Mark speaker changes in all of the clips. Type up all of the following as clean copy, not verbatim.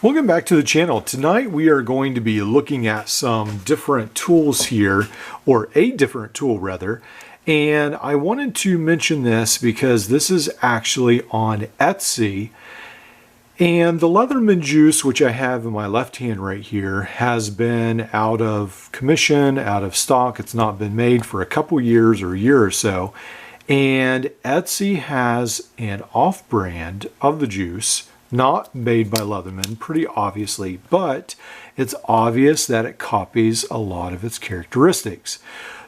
Speaker 1: Welcome back to the channel. Tonight we are going to be looking at some different tools here, or a different tool rather. And I wanted to mention this because this is actually on Etsy. And the Leatherman juice, which I have in my left hand right here, has been out of commission, out of stock. It's not been made for a couple years or a year or so. And Etsy has an off-brand of the juice, not made by Leatherman, pretty obviously, but it's obvious that it copies a lot of its characteristics.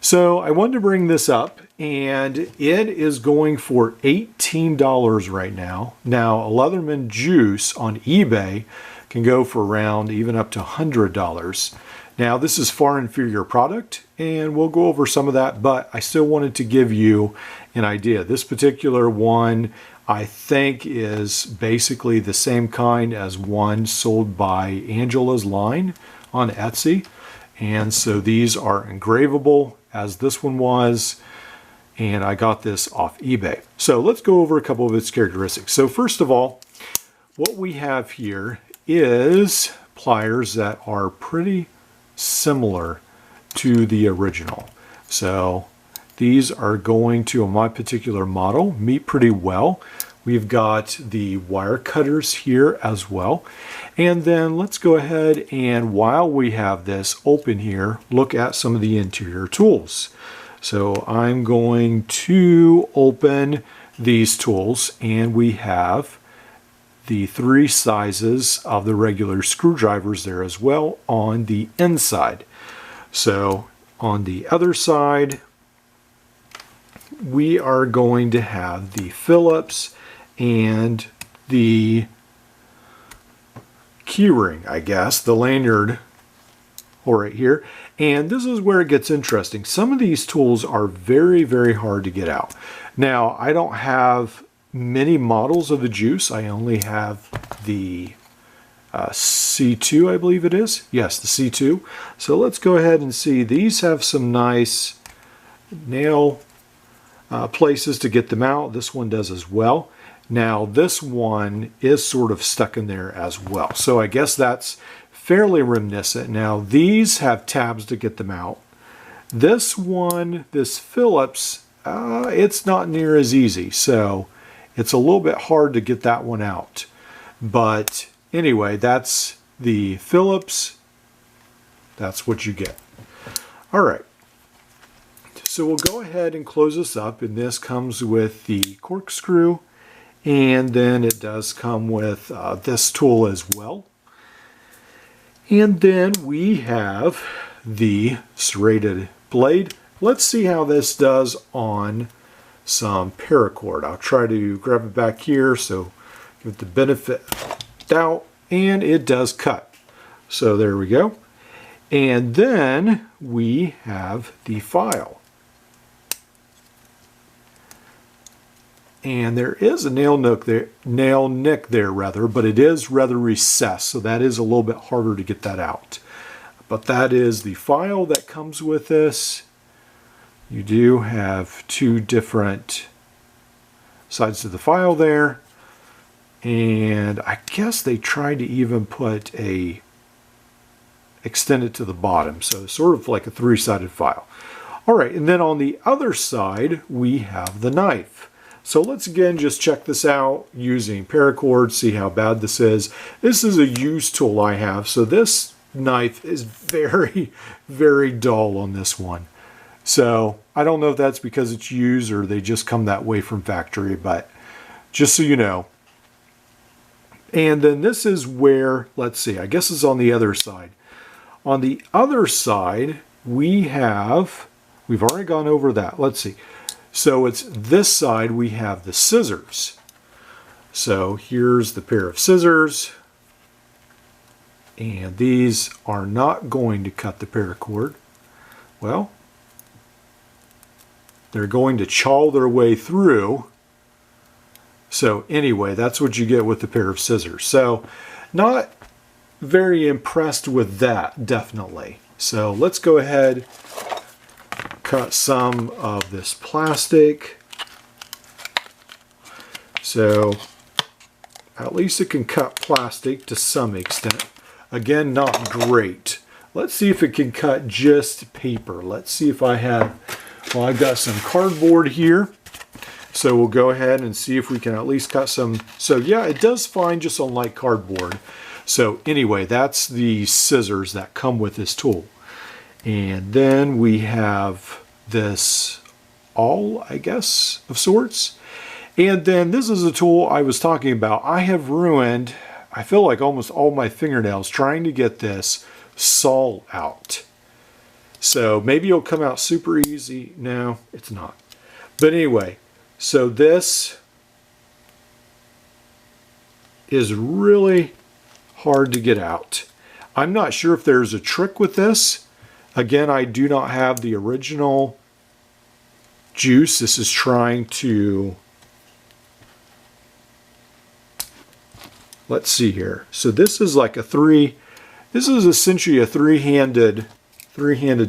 Speaker 1: So I wanted to bring this up, and it is going for $18 right now. Now, a Leatherman juice on eBay can go for around even up to $100. Now, this is far inferior product, and we'll go over some of that, but I still wanted to give you an idea. This particular one, I think, is basically the same kind as one sold by Angela's Line on Etsy. And so these are engravable, as this one was, and I got this off eBay. So let's go over a couple of its characteristics. So first of all, what we have here is pliers that are pretty similar to the original. So these are going to, on my particular model, meet pretty well. We've got the wire cutters here as well. And then let's go ahead and, while we have this open here, look at some of the interior tools. So I'm going to open these tools, and we have the three sizes of the regular screwdrivers there as well on the inside. So on the other side, we are going to have the Phillips and the keyring, I guess, the lanyard right here. And this is where it gets interesting. Some of these tools are very, very hard to get out. Now, I don't have many models of the juice. I only have the C2, I believe it is. Yes, the C2. So let's go ahead and see. These have some nice nail places to get them out. This one does as well. Now this one is sort of stuck in there as well. So I guess that's fairly reminiscent. Now these have tabs to get them out. This one, this Phillips, it's not near as easy. So it's a little bit hard to get that one out. But anyway, that's the Phillips. That's what you get. All right. So we'll go ahead and close this up, and this comes with the corkscrew, and then it does come with this tool as well. And then we have the Serrated Blade. Let's see how this does on some paracord. I'll try to grab it back here, so give it the benefit of doubt, and it does cut. So there we go. And then we have the file. And there is a nail nick there, but it is rather recessed, so that is a little bit harder to get that out. But that is the file that comes with this. You do have two different sides to the file there, and I guess they tried to even put extend it to the bottom, so sort of like a three-sided file. All right, and then on the other side we have the knife. So let's again just check this out using paracord, see how bad this is. This is a used tool I have, so this knife is very, very dull on this one. So I don't know if that's because it's used or they just come that way from factory, but just so you know. And then this is where, let's see, I guess it's on the other side. On the other side, we've already gone over that. Let's see. So it's this side, we have the scissors. So here's the pair of scissors. And these are not going to cut the paracord. Well, they're going to chaw their way through. So anyway, that's what you get with the pair of scissors. So not very impressed with that, definitely. So let's go ahead, cut some of this plastic. So At least it can cut plastic to some extent. Again, not great. Let's see if it can cut just paper. Let's see if I have, well, I've got some cardboard here. So we'll go ahead and see if we can at least cut some. So yeah, it does fine just on light cardboard. So anyway, that's the scissors that come with this tool. And then we have this awl, I guess, of sorts. And then this is a tool I was talking about. I have ruined, I feel like almost all my fingernails trying to get this saw out. So maybe it'll come out super easy. No, it's not. But anyway, so this is really hard to get out. I'm not sure if there's a trick with this. Again, I do not have the original juice. This is trying to, let's see here. So this is like this is essentially a three-handed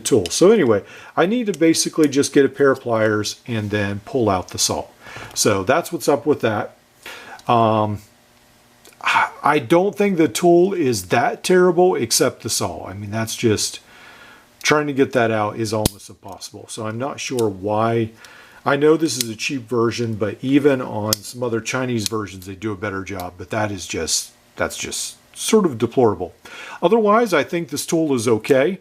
Speaker 1: tool. So anyway, I need to basically just get a pair of pliers and then pull out the saw. So that's what's up with that. I don't think the tool is that terrible except the saw. I mean, that's just, trying to get that out is almost impossible. So I'm not sure why. I know this is a cheap version, but even on some other Chinese versions, they do a better job. But that's just sort of deplorable. Otherwise, I think this tool is okay.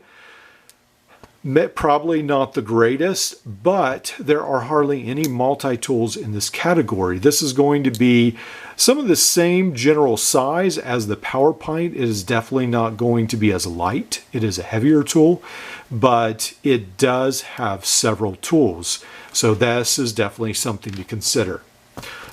Speaker 1: Probably not the greatest, but there are hardly any multi-tools in this category. This is going to be some of the same general size as the Power Pint. It is definitely not going to be as light. It is a heavier tool, but it does have several tools. So this is definitely something to consider.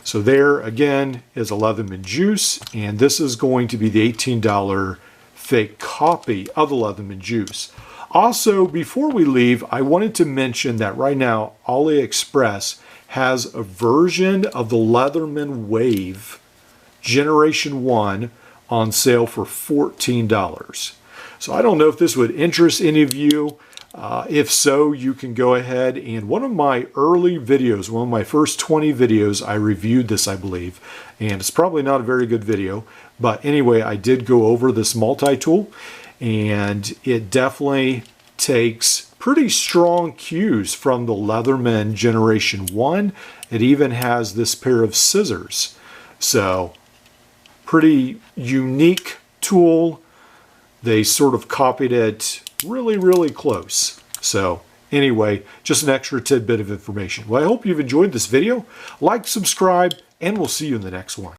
Speaker 1: So there again is a Leatherman juice, and this is going to be the $18 fake copy of the Leatherman juice. Also, before we leave, I wanted to mention that right now AliExpress has a version of the Leatherman Wave Generation 1 on sale for $14. So I don't know if this would interest any of you. If so, you can go ahead, and one of my early videos, one of my first 20 videos, I reviewed this, I believe, and it's probably not a very good video, but anyway, I did go over this multi-tool, and it definitely takes pretty strong cues from the Leatherman Generation 1. It even has this pair of scissors. So, pretty unique tool. They sort of copied it really, really close. So, anyway, just an extra tidbit of information. Well, I hope you've enjoyed this video. Like, subscribe, and we'll see you in the next one.